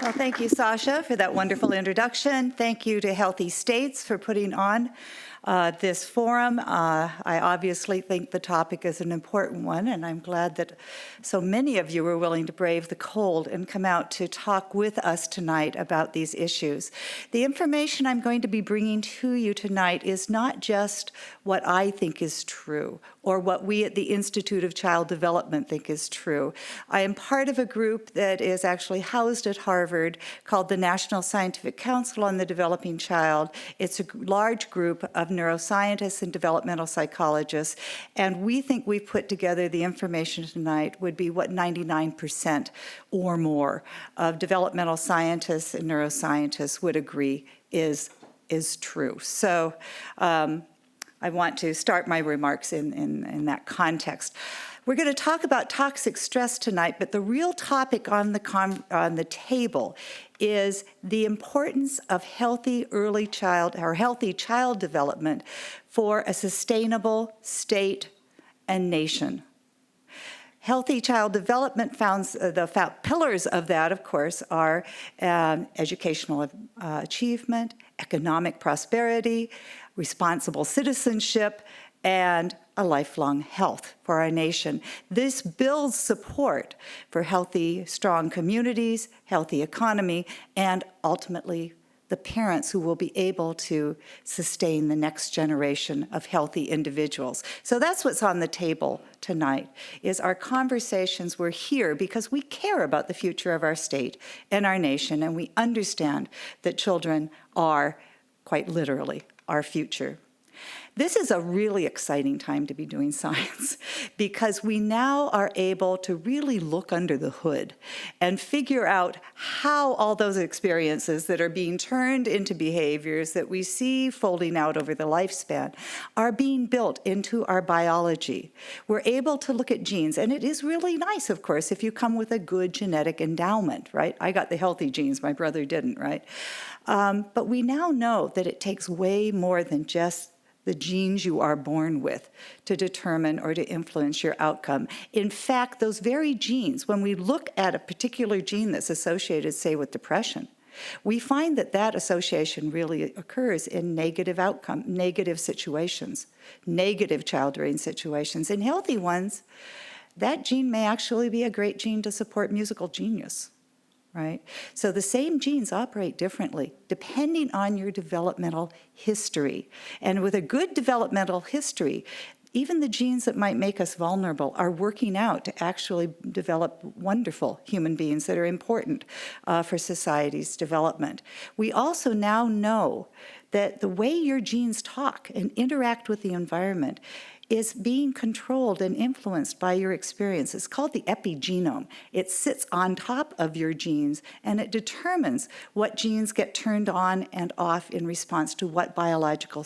Well, thank you, Sasha, for that wonderful introduction. Thank you to Healthy States for putting on this forum. I obviously think the topic is an important one, and I'm glad that so many of you were willing to brave the cold and come out to talk with us tonight about these issues. The information I'm going to be bringing to you tonight is not just what I think is true or what we at the Institute of Child Development think is true. I am part of a group that is actually housed at Harvard called the National Scientific Council on the Developing Child. It's a large group of neuroscientists and developmental psychologists, and we think we've put together the information tonight would be what 99% or more of developmental scientists and neuroscientists would agree is true. So I want to start my remarks in that context. We're going to talk about toxic stress tonight, but the real topic on the table is the importance of healthy early child or healthy child development for a sustainable state and nation. Healthy child development the pillars of that, of course, are educational achievement, economic prosperity, responsible citizenship, and a lifelong health for our nation. This builds support for healthy, strong communities, healthy economy, and ultimately the parents who will be able to sustain the next generation of healthy individuals. So that's what's on the table tonight, is our conversations. We're here because we care about the future of our state and our nation, and we understand that children are, quite literally, our future. This is a really exciting time to be doing science because we now are able to really look under the hood and figure out how all those experiences that are being turned into behaviors that we see folding out over the lifespan are being built into our biology. We're able to look at genes, and it is really nice, of course, if you come with a good genetic endowment, right? I got the healthy genes, my brother didn't, right? But we now know that it takes way more than just the genes you are born with to determine or to influence your outcome. In fact, those very genes, when we look at a particular gene that's associated, say, with depression, we find that that association really occurs in negative situations, negative child-rearing situations. In healthy ones, that gene may actually be a great gene to support musical genius. Right? So the same genes operate differently depending on your developmental history. And with a good developmental history, even the genes that might make us vulnerable are working out to actually develop wonderful human beings that are important for society's development. We also now know that the way your genes talk and interact with the environment is being controlled and influenced by your experience. It's called the epigenome. It sits on top of your genes, and it determines what genes get turned on and off in response to what biological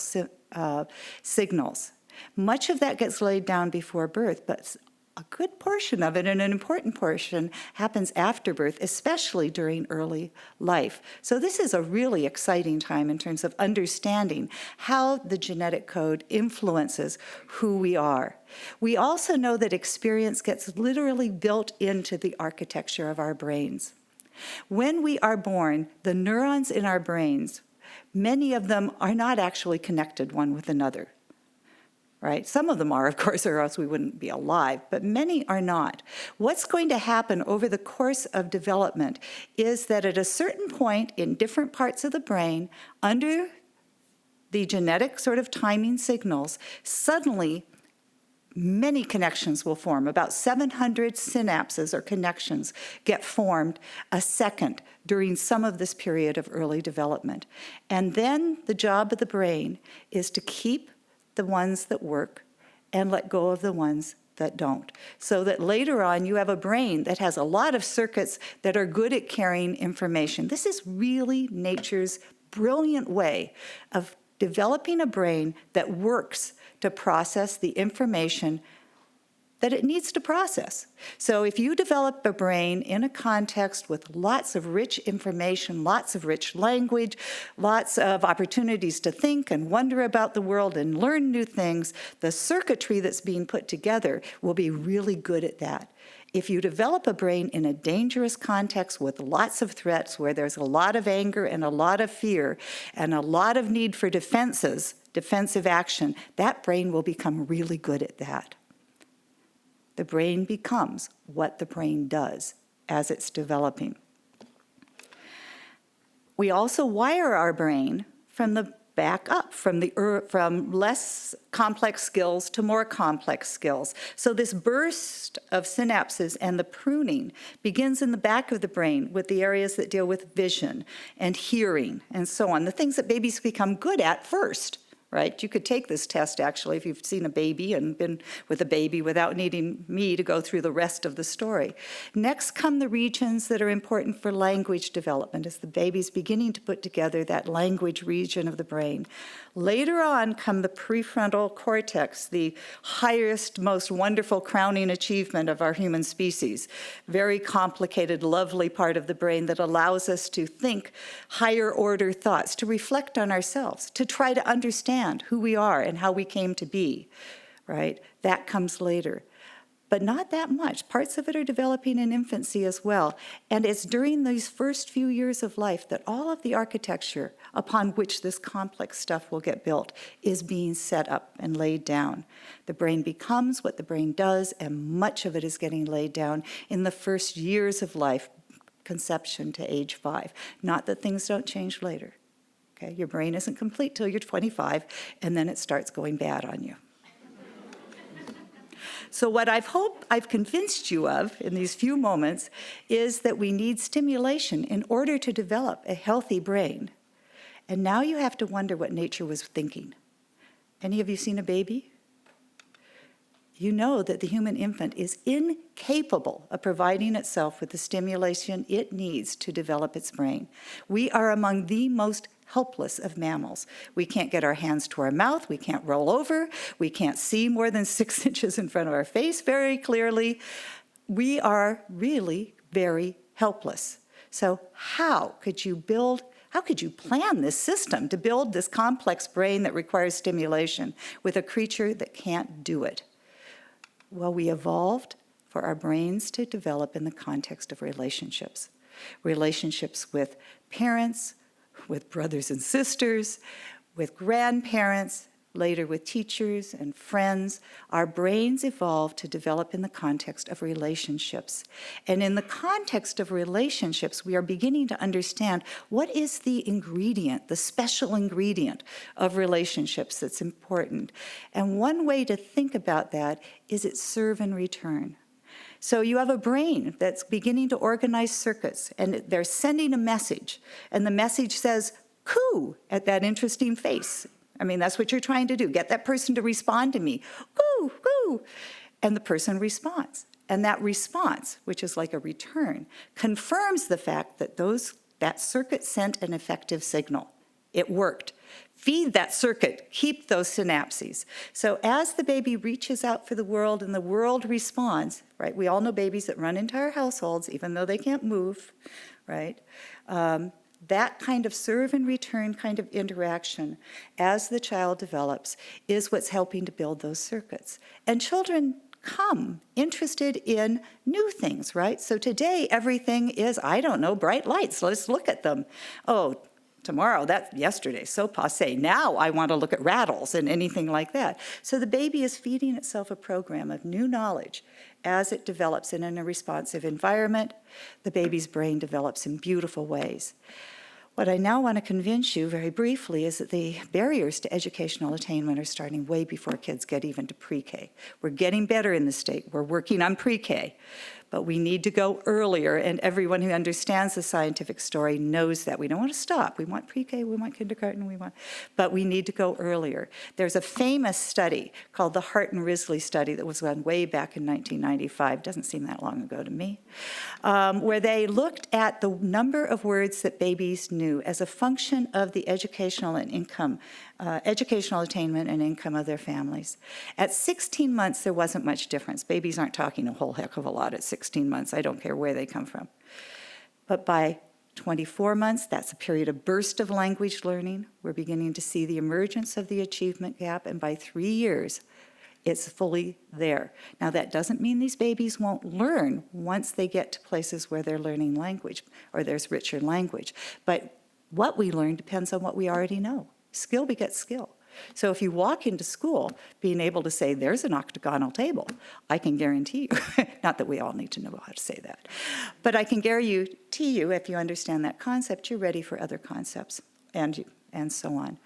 signals. Much of that gets laid down before birth, but a good portion of it, and an important portion, happens after birth, especially during early life. So this is a really exciting time in terms of understanding how the genetic code influences who we are. We also know that experience gets literally built into the architecture of our brains. When we are born, the neurons in our brains, many of them are not actually connected one with another. Right? Some of them are, of course, or else we wouldn't be alive, but many are not. What's going to happen over the course of development is that at a certain point in different parts of the brain, under the genetic sort of timing signals, suddenly many connections will form. About 700 synapses or connections get formed a second during some of this period of early development. And then the job of the brain is to keep the ones that work and let go of the ones that don't. So that later on you have a brain that has a lot of circuits that are good at carrying information. This is really nature's brilliant way of developing a brain that works to process the information that it needs to process. So if you develop a brain in a context with lots of rich information, lots of rich language, lots of opportunities to think and wonder about the world and learn new things, the circuitry that's being put together will be really good at that. If you develop a brain in a dangerous context with lots of threats, where there's a lot of anger and a lot of fear and a lot of need for defensive action, that brain will become really good at that. The brain becomes what the brain does as it's developing. We also wire our brain from the back up, from less complex skills to more complex skills. So this burst of synapses and the pruning begins in the back of the brain with the areas that deal with vision and hearing and so on, the things that babies become good at first. Right? You could take this test, actually, if you've seen a baby and been with a baby without needing me to go through the rest of the story. Next come the regions that are important for language development as the baby's beginning to put together that language region of the brain. Later on come the prefrontal cortex, the highest, most wonderful crowning achievement of our human species. Very complicated, lovely part of the brain that allows us to think higher order thoughts, to reflect on ourselves, to try to understand who we are and how we came to be, right? That comes later. But not that much. Parts of it are developing in infancy as well. And it's during these first few years of life that all of the architecture upon which this complex stuff will get built is being set up and laid down. The brain becomes what the brain does, and much of it is getting laid down in the first years of life, conception to age 5. Not that things don't change later. Okay, your brain isn't complete till you're 25, and then it starts going bad on you. So what I've convinced you of in these few moments is that we need stimulation in order to develop a healthy brain. And now you have to wonder what nature was thinking. Any of you seen a baby? You know that the human infant is incapable of providing itself with the stimulation it needs to develop its brain. We are among the most helpless of mammals. We can't get our hands to our mouth, we can't roll over, we can't see more than 6 inches in front of our face very clearly. We are really very helpless. So how could you plan this system to build this complex brain that requires stimulation with a creature that can't do it? Well, we evolved for our brains to develop in the context of relationships. Relationships with parents, with brothers and sisters, with grandparents, later with teachers and friends. Our brains evolved to develop in the context of relationships. And in the context of relationships, we are beginning to understand what is the ingredient, the special ingredient of relationships that's important. And one way to think about that is it's serve and return. So you have a brain that's beginning to organize circuits, and they're sending a message, and the message says, coo, at that interesting face. I mean, that's what you're trying to do, get that person to respond to me, coo, coo, and the person responds. And that response, which is like a return, confirms the fact that that circuit sent an effective signal. It worked. Feed that circuit, keep those synapses. So as the baby reaches out for the world and the world responds, right? We all know babies that run into our households, even though they can't move, right? That kind of serve and return kind of interaction as the child develops is what's helping to build those circuits. And children come interested in new things, right? So today everything is, I don't know, bright lights. Let's look at them. Oh, tomorrow, that's yesterday, so passé. Now I want to look at rattles and anything like that. So the baby is feeding itself a program of new knowledge as it develops in a responsive environment. The baby's brain develops in beautiful ways. What I now want to convince you very briefly is that the barriers to educational attainment are starting way before kids get even to pre-K. We're getting better in the state. We're working on pre-K. But we need to go earlier, and everyone who understands the scientific story knows that. We don't want to stop. We want pre-K, we want kindergarten, but we need to go earlier. There's a famous study called the Hart and Risley study that was done way back in 1995, doesn't seem that long ago to me, where they looked at the number of words that babies knew as a function of the educational and income, educational attainment and income of their families. At 16 months, there wasn't much difference. Babies aren't talking a whole heck of a lot at 16 months. I don't care where they come from. But by 24 months, that's a period of burst of language learning. We're beginning to see the emergence of the achievement gap, and by 3 years, it's fully there. Now, that doesn't mean these babies won't learn once they get to places where they're learning language or there's richer language. But what we learn depends on what we already know. Skill begets skill. So if you walk into school being able to say, there's an octagonal table, I can guarantee you, not that we all need to know how to say that, but I can guarantee you, if you understand that concept, you're ready for other concepts and so on.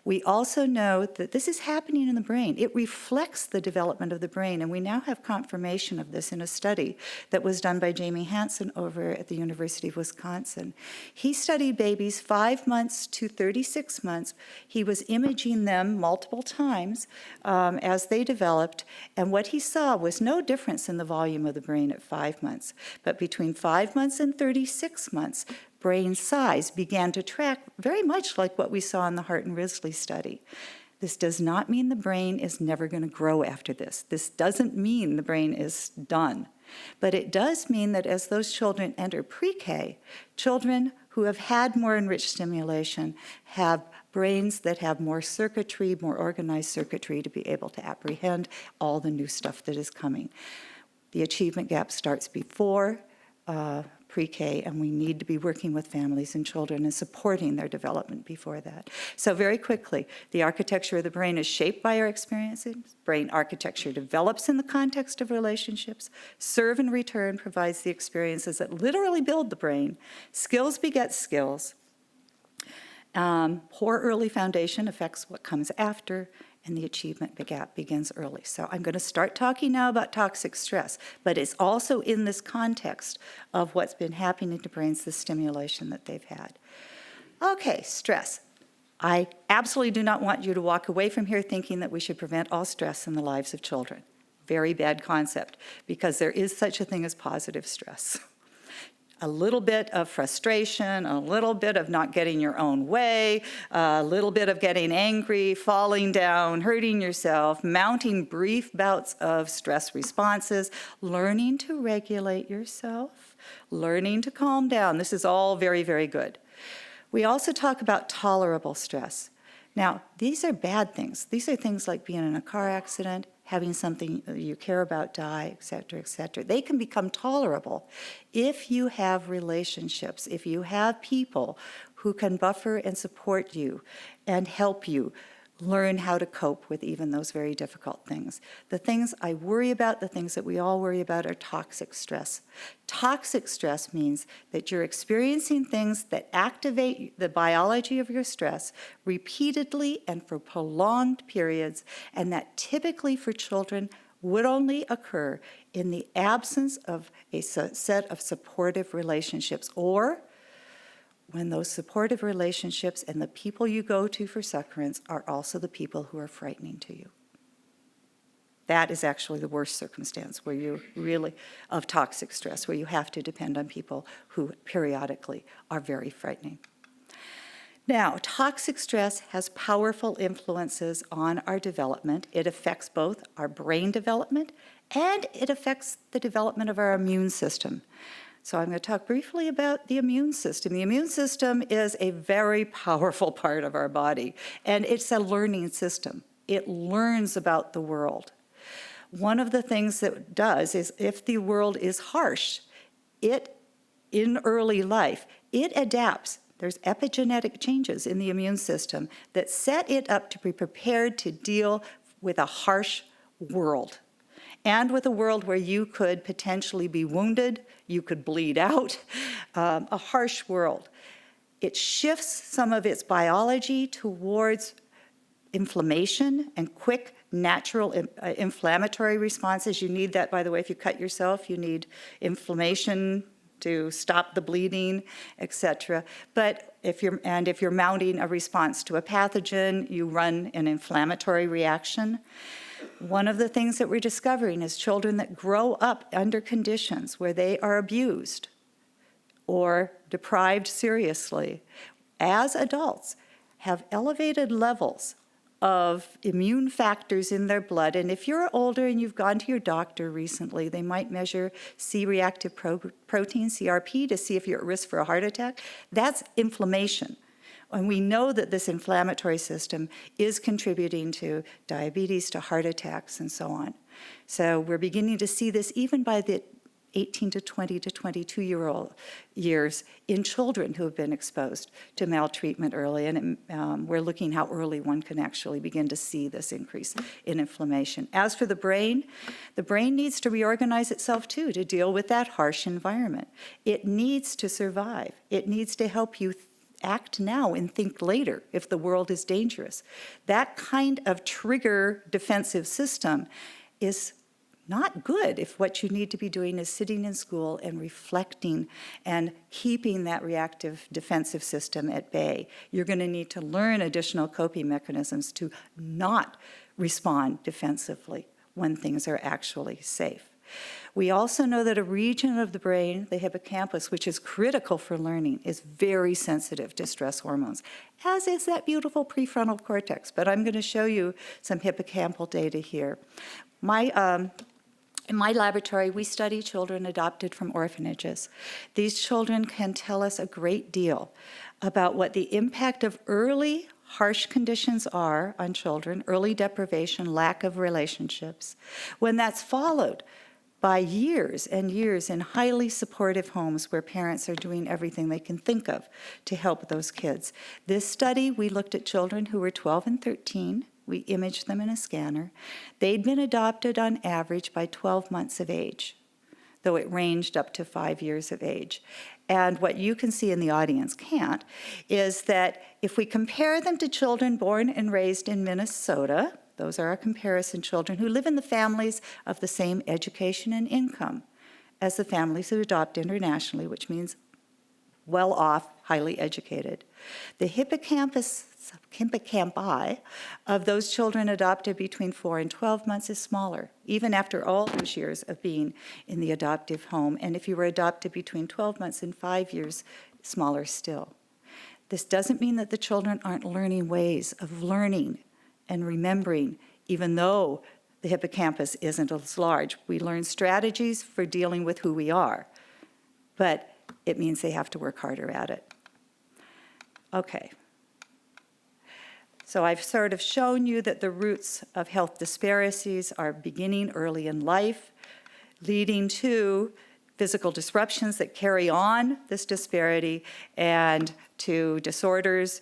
We also know that this is happening in the brain. It reflects the development of the brain, and we now have confirmation of this in a study that was done by Jamie Hansen over at the University of Wisconsin. He studied babies 5 months to 36 months. He was imaging them multiple times as they developed, and what he saw was no difference in the volume of the brain at 5 months. But between 5 months and 36 months, brain size began to track very much like what we saw in the Hart and Risley study. This does not mean the brain is never going to grow after this. This doesn't mean the brain is done. But it does mean that as those children enter pre-K, children who have had more enriched stimulation have brains that have more circuitry, more organized circuitry to be able to apprehend all the new stuff that is coming. The achievement gap starts before pre-K, and we need to be working with families and children and supporting their development before that. So very quickly, the architecture of the brain is shaped by our experiences. Brain architecture develops in the context of relationships. Serve and return provides the experiences that literally build the brain. Skills beget skills. Poor early foundation affects what comes after, and the achievement gap begins early. So I'm going to start talking now about toxic stress, but it's also in this context of what's been happening to brains, the stimulation that they've had. Okay, stress. I absolutely do not want you to walk away from here thinking that we should prevent all stress in the lives of children. Very bad concept, because there is such a thing as positive stress. A little bit of frustration, a little bit of not getting your own way, a little bit of getting angry, falling down, hurting yourself, mounting brief bouts of stress responses, learning to regulate yourself, learning to calm down. This is all very, very good. We also talk about tolerable stress. Now, these are bad things. These are things like being in a car accident, having something you care about die, et cetera, et cetera. They can become tolerable if you have relationships, if you have people who can buffer and support you and help you learn how to cope with even those very difficult things. The things I worry about, the things that we all worry about, are toxic stress. Toxic stress means that you're experiencing things that activate the biology of your stress repeatedly and for prolonged periods, and that typically for children would only occur in the absence of a set of supportive relationships, or when those supportive relationships and the people you go to for succorance are also the people who are frightening to you. That is actually the worst circumstance where you really, of toxic stress, where you have to depend on people who periodically are very frightening. Now, toxic stress has powerful influences on our development. It affects both our brain development and it affects the development of our immune system. So I'm going to talk briefly about the immune system. The immune system is a very powerful part of our body, and it's a learning system. It learns about the world. One of the things that it does is if the world is harsh, in early life, it adapts. There's epigenetic changes in the immune system that set it up to be prepared to deal with a harsh world. And with a world where you could potentially be wounded, you could bleed out, a harsh world. It shifts some of its biology towards inflammation and quick natural inflammatory responses. You need that, by the way, if you cut yourself, you need inflammation to stop the bleeding, etc. But if you're mounting a response to a pathogen, you run an inflammatory reaction. One of the things that we're discovering is children that grow up under conditions where they are abused or deprived seriously, as adults, have elevated levels of immune factors in their blood. And if you're older and you've gone to your doctor recently, they might measure C-reactive protein, CRP, to see if you're at risk for a heart attack. That's inflammation. And we know that this inflammatory system is contributing to diabetes, to heart attacks, and so on. So we're beginning to see this even by the 18 to 20 to 22-year-old years in children who have been exposed to maltreatment early. And we're looking how early one can actually begin to see this increase in inflammation. As for the brain needs to reorganize itself too to deal with that harsh environment. It needs to survive. It needs to help you act now and think later if the world is dangerous. That kind of trigger defensive system is not good if what you need to be doing is sitting in school and reflecting and keeping that reactive defensive system at bay. You're going to need to learn additional coping mechanisms to not respond defensively when things are actually safe. We also know that a region of the brain, the hippocampus, which is critical for learning, is very sensitive to stress hormones, as is that beautiful prefrontal cortex. But I'm going to show you some hippocampal data here. In my laboratory, we study children adopted from orphanages. These children can tell us a great deal about what the impact of early harsh conditions are on children, early deprivation, lack of relationships, when that's followed by years and years in highly supportive homes where parents are doing everything they can think of to help those kids. This study, we looked at children who were 12 and 13. We imaged them in a scanner. They'd been adopted on average by 12 months of age, though it ranged up to 5 years of age. And what you can see in the audience can't, is that if we compare them to children born and raised in Minnesota, those are our comparison children who live in the families of the same education and income as the families who adopt internationally, which means well off, highly educated. The hippocampi of those children adopted between 4 and 12 months is smaller, even after all those years of being in the adoptive home. And if you were adopted between 12 months and 5 years, smaller still. This doesn't mean that the children aren't learning ways of learning and remembering, even though the hippocampus isn't as large. We learn strategies for dealing with who we are, but it means they have to work harder at it. Okay. So I've sort of shown you that the roots of health disparities are beginning early in life, leading to physical disruptions that carry on this disparity and to disorders,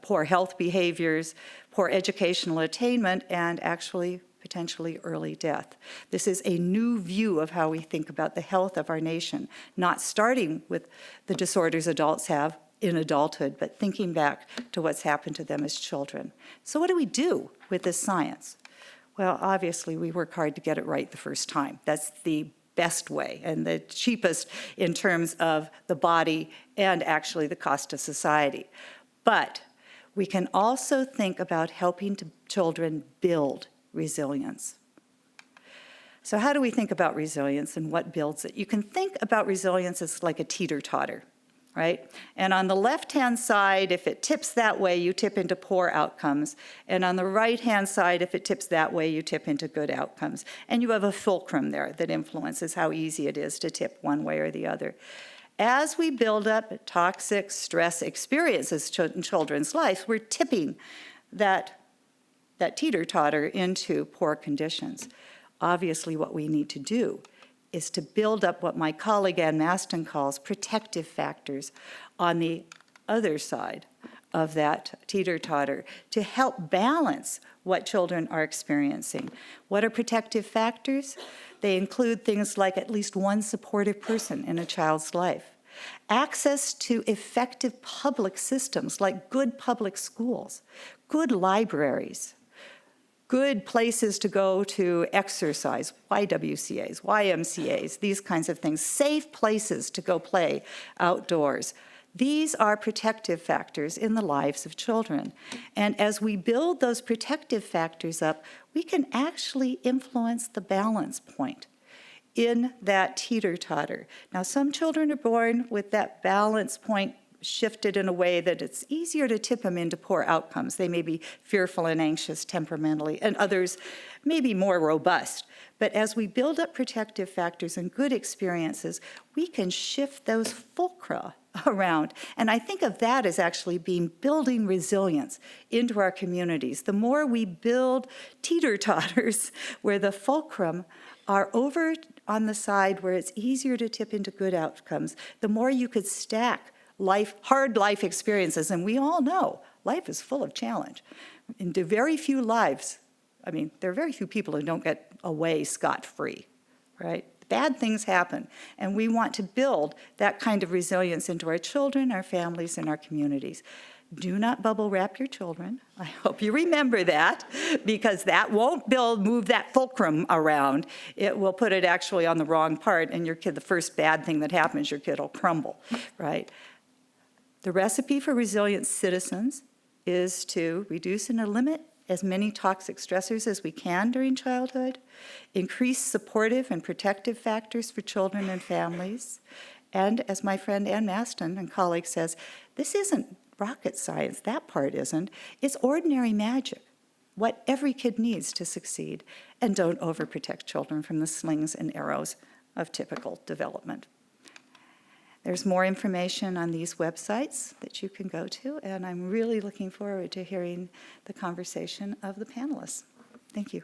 poor health behaviors, poor educational attainment, and actually potentially early death. This is a new view of how we think about the health of our nation, not starting with the disorders adults have in adulthood, but thinking back to what's happened to them as children. So what do we do with this science? Well, obviously, we work hard to get it right the first time. That's the best way and the cheapest in terms of the body and actually the cost to society. But we can also think about helping children build resilience. So how do we think about resilience and what builds it? You can think about resilience as like a teeter-totter, right? And on the left-hand side, if it tips that way, you tip into poor outcomes. And on the right-hand side, if it tips that way, you tip into good outcomes. And you have a fulcrum there that influences how easy it is to tip one way or the other. As we build up toxic stress experiences in children's lives, we're tipping that teeter-totter into poor conditions. Obviously, what we need to do is to build up what my colleague Ann Maston calls protective factors on the other side of that teeter-totter to help balance what children are experiencing. What are protective factors? They include things like at least one supportive person in a child's life, access to effective public systems like good public schools, good libraries, good places to go to exercise, YWCAs, YMCAs, these kinds of things, safe places to go play outdoors. These are protective factors in the lives of children. And as we build those protective factors up, we can actually influence the balance point in that teeter-totter. Now, some children are born with that balance point shifted in a way that it's easier to tip them into poor outcomes. They may be fearful and anxious temperamentally, and others may be more robust. But as we build up protective factors and good experiences, we can shift those fulcra around. And I think of that as actually building resilience into our communities. The more we build teeter-totters where the fulcrum are over on the side where it's easier to tip into good outcomes, the more you could stack hard life experiences. And we all know life is full of challenge. And there are very few people who don't get away scot-free, right? Bad things happen, and we want to build that kind of resilience into our children, our families, and our communities. Do not bubble wrap your children. I hope you remember that, because that won't move that fulcrum around. It will put it actually on the wrong part, and your kid, the first bad thing that happens, your kid will crumble, right? The recipe for resilient citizens is to reduce and limit as many toxic stressors as we can during childhood, increase supportive and protective factors for children and families, and as my friend Ann Maston and colleague says, this isn't rocket science, that part isn't. It's ordinary magic, what every kid needs to succeed, and don't overprotect children from the slings and arrows of typical development. There's more information on these websites that you can go to, and I'm really looking forward to hearing the conversation of the panelists. Thank you.